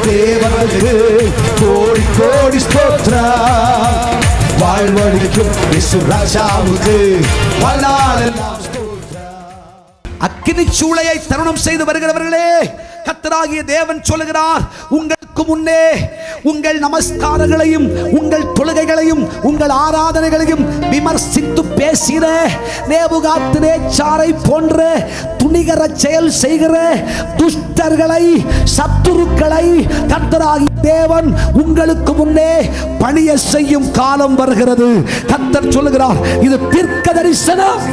தேவனுக்கு கோடி கோடி ஸ்தோத்திரம். வாழ்வழிக்கும் இயேசு ராஜாவுக்கு வாழ்நாளெல்லாம் அக்கினி சூளையை தருணம் செய்து வருகிறவர்களே, கர்த்தராகிய தேவன் சொல்லுகிறார், உங்களுக்கு முன்னே உங்கள் நமஸ்காரங்களையும் உங்கள் தொழுகைகளையும் உங்கள் ஆராதனைகளையும் விமர்சித்து பேசின நேபுகாத்நேச்சாரை போன்ற துணிகர செயல் செய்கிற துஷ்டர்களை, சத்துருக்களை கர்த்தராகிய தேவன் உங்களுக்கு முன்னே பணிய செய்யும் காலம் வருகிறது. கர்த்தர் சொல்லுகிறார், இது தீர்க்க தரிசனம்.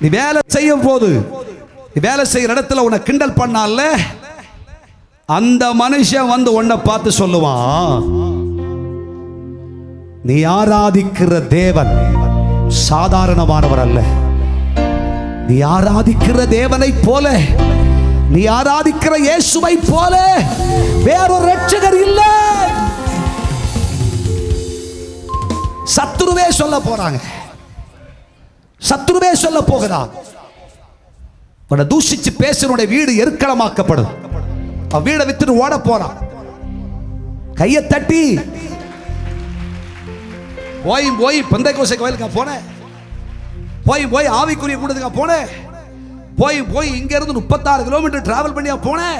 நீ வேலை செய்யும் போது, நீ வேலை செய்யற இடத்துல உன்னை கிண்டல் பண்ணால, அந்த மனுஷன் வந்து உன்னை பார்த்து சொல்லுவான், நீ ஆராதிக்கிற தேவன் சாதாரணமானவர் அல்ல. நீ ஆராதிக்கிற தேவனை போல, நீ ஆராதிக்கிற இயேசுவை போல வேறொரு ரட்சகர் இல்லை. சத்துருவே சொல்ல போறாங்க, சத்துருவே சொல்ல போகிறான். உன்னை தூஷிச்சு பேசுறவனுடைய வீடு எருக்களமாக்கப்படும். அவன் வீடை வித்துட்டு ஓட போறான். கையை தட்டி போய் போய் பெந்தைக்கோசை கோயிலுக்கா போனேன், போய் போய் ஆவிக்குரிய கூட்டத்துக்கா போனேன், போய் போய் இங்க இருந்து 36 கிலோமீட்டர் டிராவல் பண்ணியா போனேன்.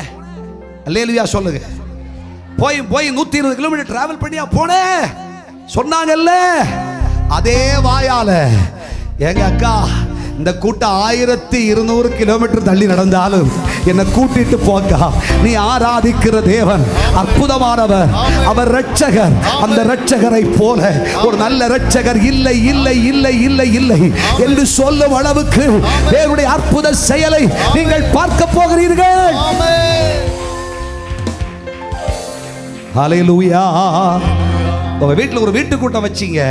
அல்லேலூயா சொல்லுங்க. போய் போய் 120 கிலோமீட்டர் டிராவல் பண்ணியா போனேன் சொன்னாங்கல்ல, அதே வாயால எங்க அக்கா இந்த கூட்டம் 1200 கிலோமீட்டர் தள்ளி நடந்தாலும் என்னை கூட்டிட்டு போக்கா, நீ ஆராதிக்கிற தேவன் அற்புதமானவர், அவர் ரட்சகர். அந்த ரட்சகரை போல ஒரு நல்ல ரட்சகர் இல்லை இல்லை இல்லை இல்லை இல்லை என்று சொல்லும் அளவுக்கு தேவனுடைய அற்புத செயலை நீங்கள் பார்க்க போகிறீர்கள். ஹல்லேலூயா. உங்க வீட்டில் ஒரு வீட்டு கூட்டம் வச்சீங்க,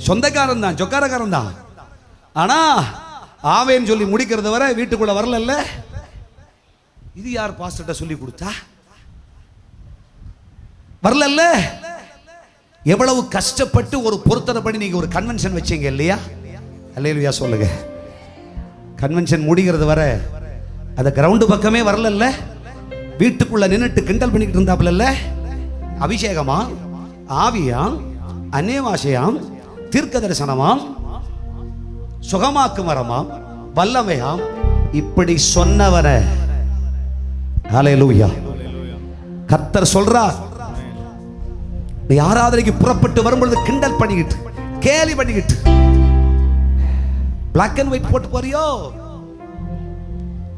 சொந்தக்காரன் தான், சொக்காரக்காரன் தான், ஆனா ஆவேன்னு சொல்லி முடிக்கிறது வரை வீட்டுக்குள்ள வரல. இது யார் பாஸ்டர்ட்ட சொல்லி கொடுத்தா? வரல. எவ்வளவு கஷ்டப்பட்டு ஒரு பொருத்தனை பண்ணி நீங்க ஒரு கன்வென்ஷன் வச்சீங்க இல்லையா? அல்லேலூயா சொல்லுங்க. கன்வென்ஷன் முடிகிறது வரை அந்த கிரவுண்டு பக்கமே வரல. வீட்டுக்குள்ள நின்னுட்டு கிண்டல் பண்ணிக்கிட்டு இருந்தாப்புல. அபிஷேகமா, ஆவியாம், அநேவாசையாம், தீர்க்க தரிசனமாம், சுகமாக்கும் வரமாம், வல்லமையாம், இப்படி சொன்னவரை ஹல்லேலூயா கர்த்தர் சொல்றார், நீ ஆராதனைக்கு புறப்பட்டு வரும்பொழுது கிண்டல் பண்ணிக்கிட்டு கேலி பண்ணிக்கிட்டு பிளாக் அண்ட் ஒயிட் போட்டு போறியோ,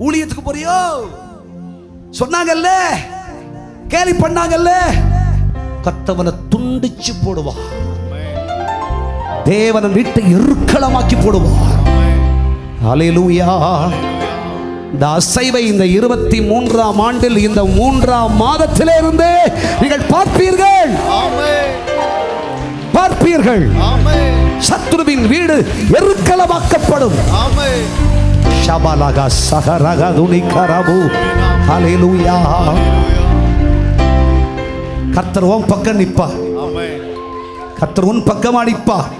ஊழியத்துக்கு போறியோ சொன்னாங்கல்ல, கேலி பண்ணாங்கல்ல, கர்த்தவனை துண்டிச்சு போடுவார். தேவன் வீட்டை எருக்களமாக்கி போடுவார். ஹல்லேலூயா. இந்த அசைவை இந்த 23ஆம் ஆண்டில் இந்த 3ஆம் மாதத்திலே இருந்து நீங்கள் பார்ப்பீர்கள். பார்ப்பீர்கள். சத்துருவின் வீடு எருக்களமாக்கப்படும். ஷபலக சகரக துனிகரபு. ஹல்லேலூயா. கர்த்தர் உன் பக்கம் நிற்பார். கர்த்தர் உன் பக்கம் அடிப்பார்.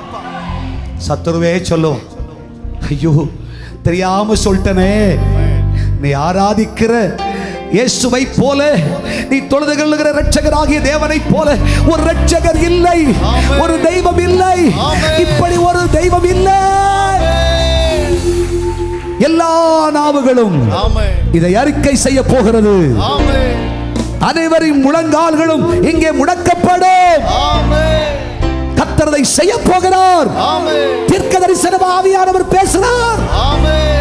சத்துருவே சொல்லும், ஐயோ தெரியாம சொல்லிட்டனே, நீ ஆராதிக்கிற இயேசுவை போல, நீ தொழுது கொள்ளுகிற இரட்சகராகிய தேவனை போல ஒரு இரட்சகர் இல்லை, ஒரு தெய்வம் இல்லை, இப்படி ஒரு தெய்வம் இல்லை. எல்லா நாவுகளும் இதை அறிக்கை செய்ய போகிறது. அனைவரின் முழங்கால்களும் இங்கே முடக்கப்படும். கர்த்தரை செய்ய போகிறார். தீர்க்க தரிசன ஆவியானவர் பேசுகிறார்.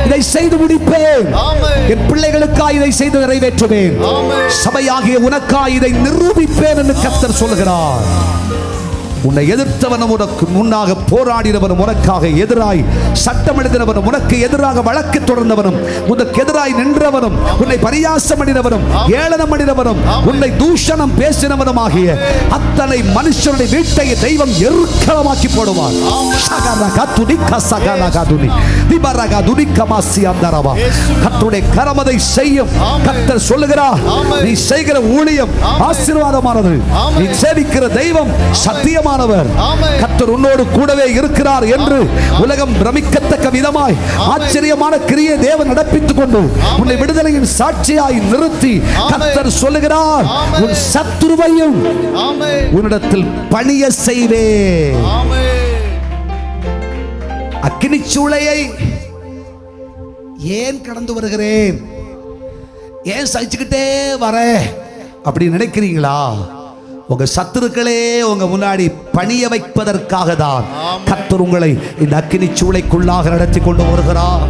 இதை செய்து முடிப்பேன். என் பிள்ளைகளுக்காக இதை செய்து நிறைவேற்றுவேன். சபையாகிய உனக்காக இதை நிரூபிப்பேன் என்று கர்த்தர் சொல்கிறார். உன்னை எதிர்த்தவனும் உனக்கு முன்னாக போராடினவனும் உனக்காக எதிராய் சட்டம் எழுதினவனும் உனக்கு எதிராக வழக்கு தொடர்ந்தவனும் உனக்கு எதிராய் நின்றவனும் உன்னை பரியாசம் பண்ணினவனும் ஏளனம் பண்ணினவனும் உன்னை தூஷணம் பேசினவனும் ஆகிய அத்தனை மனுஷனுடைய வீட்டை தெய்வம் எருக்களமாக்கி போடுவார். கர்த்தருடைய கரமதை செய்யும். கர்த்தர் சொல்லுகிறார், நீ செய்கிற ஊழியம் ஆசீர்வாதமானது, நீ சேவிக்கிற தெய்வம் சத்தியமானது. போதுமானவர். கர்த்தர் உன்னோடு கூடவே இருக்கிறார் என்று உலகம் பிரமிக்கத்தக்க விதமாய் ஆச்சரியமான கிரியை தேவன் நடப்பித்துக் கொண்டு உன்னை விடுதலையின் சாட்சியாய் நிறுத்தி கர்த்தர் சொல்லுகிறார், உன் சத்துருவையும் உன்னிடத்தில் பணிய செய்வே. அக்கினி சூளையை ஏன் கடந்து வருகிறேன், ஏன் சகிச்சுக்கிட்டே வர அப்படி நினைக்கிறீங்களா? உங்க சத்துருக்களே உங்க முன்னாடி பணிய வைப்பதற்காக தான் கர்த்தர் உங்களை இந்த அக்கினி சூளைக்குள்ளாக நடத்தி கொண்டு வருகிறார்.